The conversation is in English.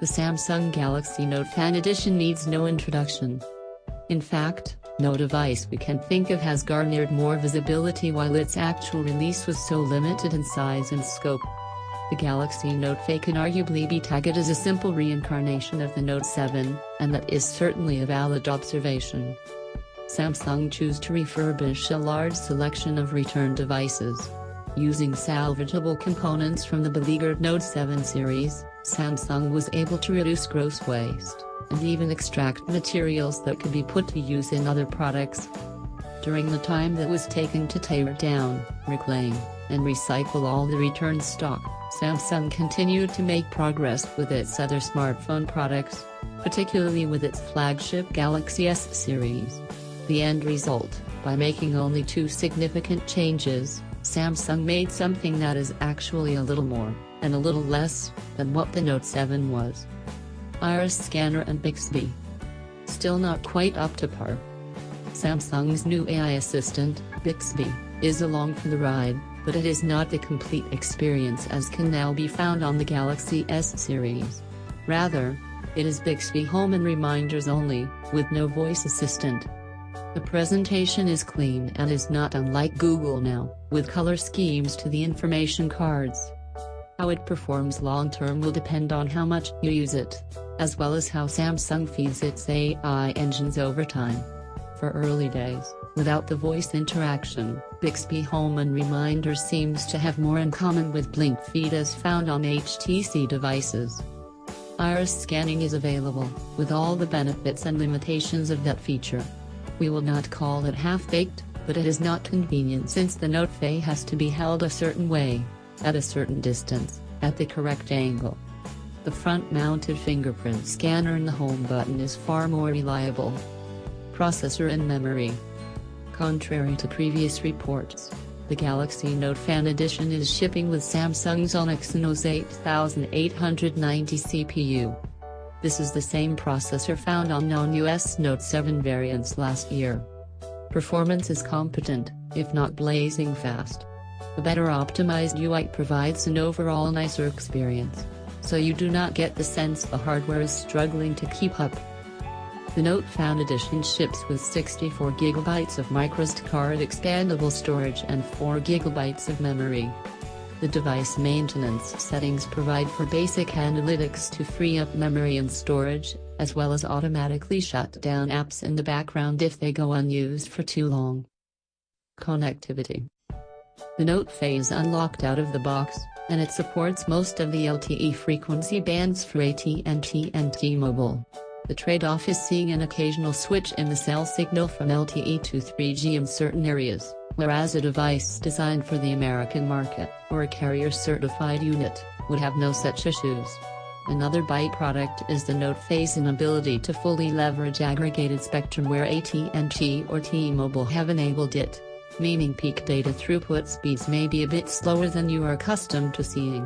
The Samsung Galaxy Note Fan Edition needs no introduction. In fact, no device we can think of has garnered more visibility while its actual release was so limited in size and scope. The Galaxy Note Fan can arguably be tagged as a simple reincarnation of the Note 7, and that is certainly a valid observation. Samsung chose to refurbish a large selection of returned devices. Using salvageable components from the beleaguered Note 7 series, Samsung was able to reduce gross waste, and even extract materials that could be put to use in other products. During the time that was taken to tear down, reclaim, and recycle all the returned stock, Samsung continued to make progress with its other smartphone products, particularly with its flagship Galaxy S series. The end result, by making only 2 significant changes, Samsung made something that is actually a little more, and a little less, than what the Note 7 was. Iris scanner and Bixby. Still not quite up to par. Samsung's new AI assistant, Bixby, is along for the ride, but it is not the complete experience as can now be found on the Galaxy S series. Rather, it is Bixby Home and Reminders only, with no voice assistant. The presentation is clean and is not unlike Google Now, with color schemes to the information cards. How it performs long-term will depend on how much you use it, as well as how Samsung feeds its AI engines over time. For early days, without the voice interaction, Bixby Home and Reminders seems to have more in common with Blink Feed as found on HTC devices. Iris scanning is available, with all the benefits and limitations of that feature. We will not call it half-baked, but it is not convenient since the Note Fan has to be held a certain way, at a certain distance, at the correct angle. The front-mounted fingerprint scanner in the home button is far more reliable. Processor and memory. Contrary to previous reports, the Galaxy Note Fan Edition is shipping with Samsung's Exynos 8890 CPU. This is the same processor found on non-US Note 7 variants last year. Performance is competent, if not blazing fast. A better optimized UI provides an overall nicer experience, so you do not get the sense the hardware is struggling to keep up. The Note Fan Edition ships with 64GB of microSD card expandable storage and 4GB of memory. The device maintenance settings provide for basic analytics to free up memory and storage, as well as automatically shut down apps in the background if they go unused for too long. Connectivity. The Note Fan is unlocked out of the box, and it supports most of the LTE frequency bands for AT&T and T-Mobile. The trade-off is seeing an occasional switch in the cell signal from LTE to 3G in certain areas, whereas a device designed for the American market, or a carrier-certified unit, would have no such issues. Another byproduct is the Note Fan's inability to fully leverage aggregated spectrum where AT&T or T-Mobile have enabled it, meaning peak data throughput speeds may be a bit slower than you are accustomed to seeing.